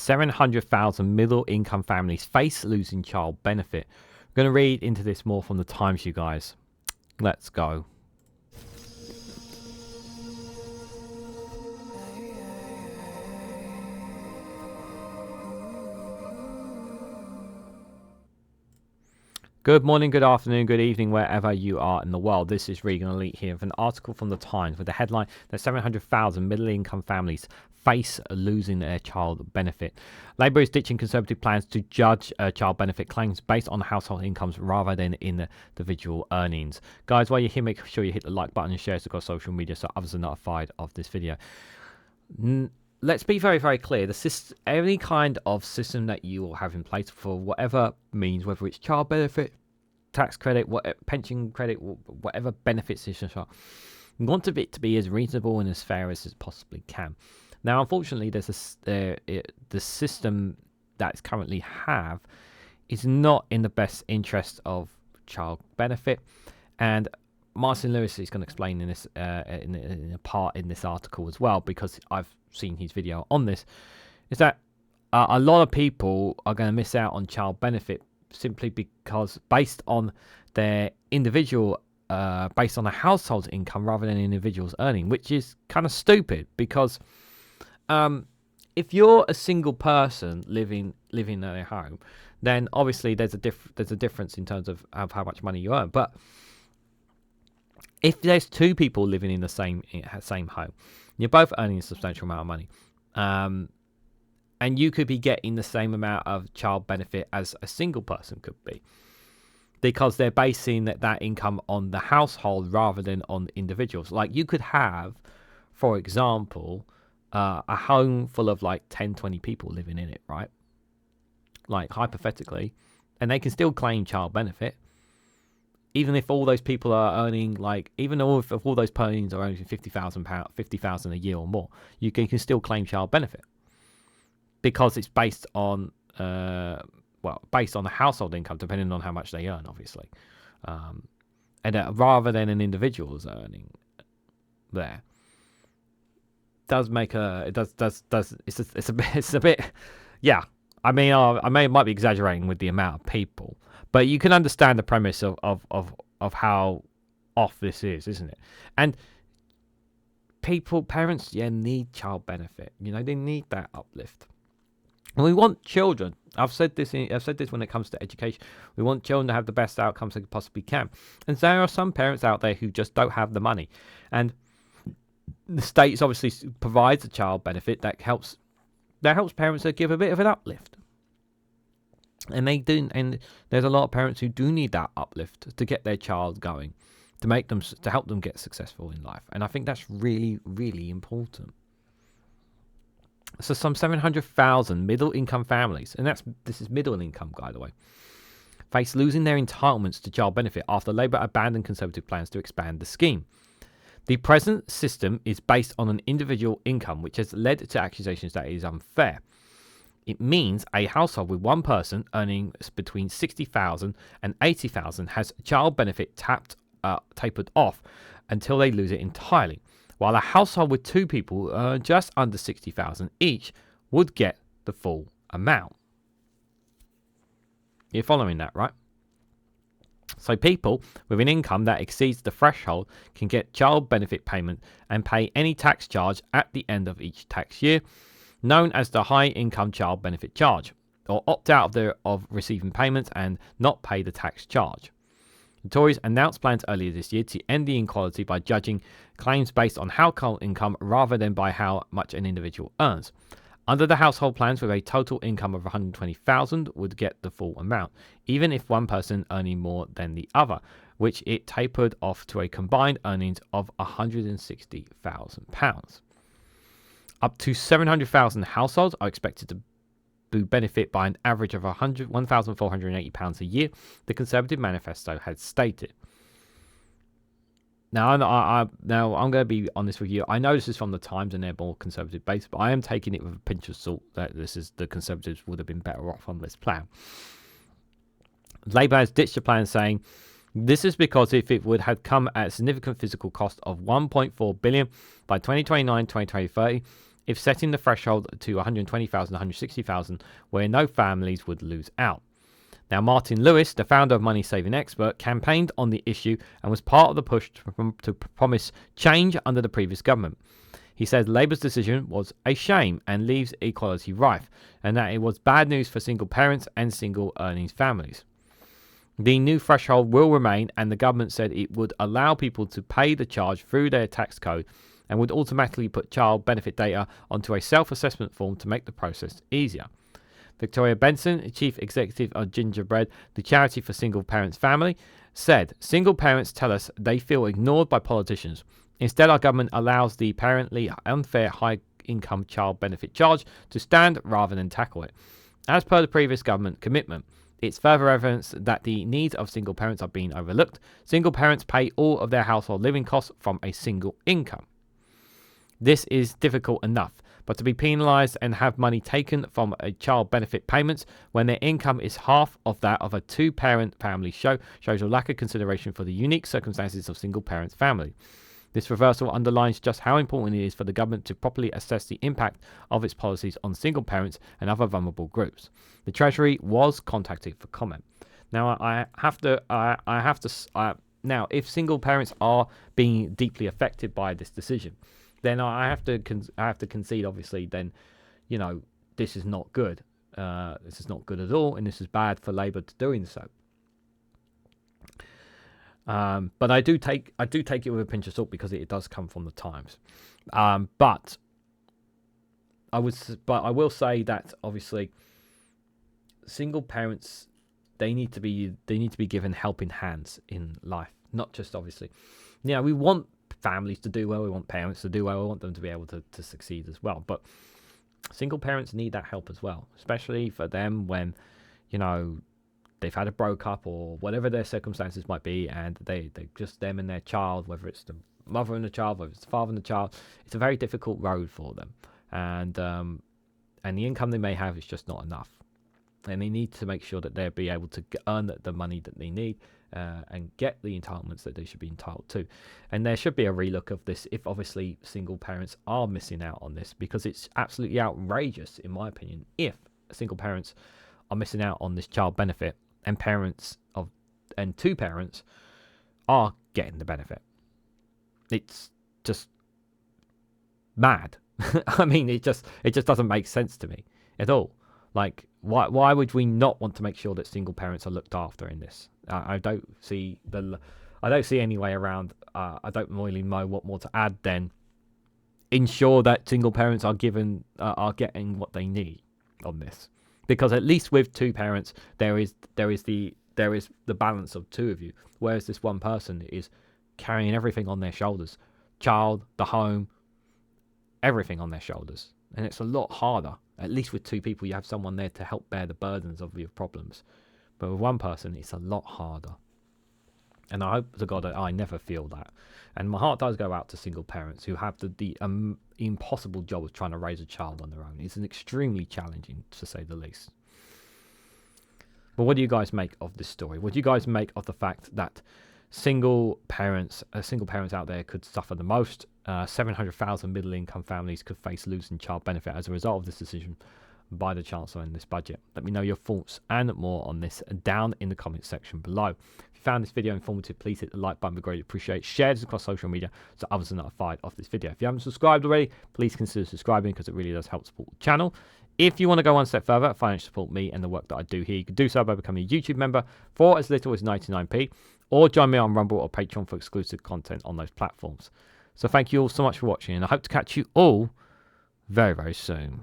700,000 middle-income families face losing child benefit. We're going to read into this more from the Times, you guys. Let's go. Good morning, good afternoon, good evening, wherever you are in the world. This is Reganelite here with an article from the Times with the headline that 700,000 middle-income families face losing their child benefit. Labour is ditching Conservative plans to judge child benefit claims based on household incomes rather than in individual earnings. Guys, while you're here, make sure you hit the like button and share it across social media so others are notified of this video. Let's be very, very clear. Any kind of system that you will have in place for whatever means, whether it's child benefit, tax credit, pension credit, whatever benefit system, you want it to be as reasonable and as fair as it possibly can. Now, unfortunately, the system that's currently have is not in the best interest of child benefit, and Martin Lewis is going to explain in this in a part in this article as well, because I've seen his video on this, is that a lot of people are going to miss out on child benefit simply because based on their individual, based on a household's income rather than an individual's earning, which is kind of stupid because if you're a single person living in a home, then obviously there's a difference in terms of how much money you earn. But if there's two people living in the same home, you're both earning a substantial amount of money, and you could be getting the same amount of child benefit as a single person could be, because they're basing that income on the household rather than on individuals. Like, you could have, for example, a home full of like 10-20 people living in it, right? Like, hypothetically, and they can still claim child benefit. Even if all those people are earning, like, even if all those persons are earning £50,000 a year or more, you can still claim child benefit because it's based on, based on the household income, depending on how much they earn, obviously, and rather than an individual's earning. There does make it's a bit, yeah. I mean, might be exaggerating with the amount of people, but you can understand the premise of how off this is, isn't it? And parents, need child benefit. They need that uplift. And we want children. I've said this when it comes to education. We want children to have the best outcomes they possibly can. And there are some parents out there who just don't have the money, and the state obviously provides a child benefit that helps parents to give a bit of an uplift. And they do, and there's a lot of parents who do need that uplift to get their child going, to help them get successful in life. And I think that's really, really important. So some 700,000 middle-income families, and this is middle income, by the way, face losing their entitlements to child benefit after Labour abandoned Conservative plans to expand the scheme. The present system is based on an individual income, which has led to accusations that it is unfair. It means a household with one person earning between 60,000 and 80,000 has child benefit tapered off until they lose it entirely, while a household with two people who earn just under 60,000 each would get the full amount. You're following that, right? So people with an income that exceeds the threshold can get child benefit payment and pay any tax charge at the end of each tax year, known as the high income child benefit charge, or opt out of receiving payments and not pay the tax charge. The Tories announced plans earlier this year to end the inequality by judging claims based on household income rather than by how much an individual earns. Under the household plans, with a total income of 120,000 would get the full amount, even if one person earning more than the other, which it tapered off to a combined earnings of £160,000. Up to 700,000 households are expected to benefit by an average of £1,480 a year, the Conservative manifesto had stated. Now, I'm going to be honest with you. I know this is from the Times and they're more conservative based, but I am taking it with a pinch of salt that the Conservatives would have been better off on this plan. Labour has ditched the plan, saying this is because if it would have come at a significant physical cost of £1.4 billion by 2029-2030, if setting the threshold to 120,000, 160,000, where no families would lose out. Now, Martin Lewis, the founder of Money Saving Expert, campaigned on the issue and was part of the push to promise change under the previous government. He said Labour's decision was a shame and leaves equality rife, and that it was bad news for single parents and single earnings families. The new threshold will remain, and the government said it would allow people to pay the charge through their tax code and would automatically put child benefit data onto a self-assessment form to make the process easier. Victoria Benson, Chief Executive of Gingerbread, the charity for single parents family, said, single parents tell us they feel ignored by politicians. Instead, our government allows the apparently unfair high-income child benefit charge to stand rather than tackle it. As per the previous government commitment, it's further evidence that the needs of single parents are being overlooked. Single parents pay all of their household living costs from a single income. This is difficult enough, but to be penalised and have money taken from a child benefit payments when their income is half of that of a two-parent family shows a lack of consideration for the unique circumstances of single parents family. This reversal underlines just how important it is for the government to properly assess the impact of its policies on single parents and other vulnerable groups. The Treasury was contacted for comment. Now, now, if single parents are being deeply affected by this decision, then I have to concede. Obviously, then, this is not good. This is not good at all, and this is bad for Labour doing so. But I do take it with a pinch of salt because it does come from the Times. But I will say that obviously single parents, they need to be given helping hands in life, not just obviously. We want families to do well, we want parents to do well, we want them to be able to succeed as well. But single parents need that help as well, especially for them when they've had a broke up or whatever their circumstances might be, and they just them and their child, whether it's the mother and the child, whether it's the father and the child, it's a very difficult road for them, and the income they may have is just not enough, and they need to make sure that they'll be able to earn the money that they need and get the entitlements that they should be entitled to. And there should be a relook of this if obviously single parents are missing out on this, because it's absolutely outrageous in my opinion if single parents are missing out on this child benefit and two parents are getting the benefit. It's just mad. I mean, it just doesn't make sense to me at all. Like, why would we not want to make sure that single parents are looked after in this? I don't see any way around. I don't really know what more to add than ensure that single parents are getting what they need on this. Because at least with two parents, there is the balance of two of you, whereas this one person is carrying everything on their shoulders, child, the home, everything on their shoulders, and it's a lot harder. At least with two people, you have someone there to help bear the burdens of your problems, but with one person, it's a lot harder. And I hope to God that I never feel that. And my heart does go out to single parents who have the impossible job of trying to raise a child on their own. It's an extremely challenging, to say the least. But what do you guys make of this story? What do you guys make of the fact that single parents out there could suffer the most? 700,000 middle-income families could face losing child benefit as a result of this decision by the Chancellor in this budget. Let me know your thoughts and more on this down in the comments section below. If you found this video informative, please hit the like button. We greatly appreciate it. Share this across social media so others are notified of this video. If you haven't subscribed already, please consider subscribing because it really does help support the channel. If you want to go one step further, financially support me and the work that I do here, you can do so by becoming a YouTube member for as little as 99p, or join me on Rumble or Patreon for exclusive content on those platforms. So thank you all so much for watching, and I hope to catch you all very, very soon.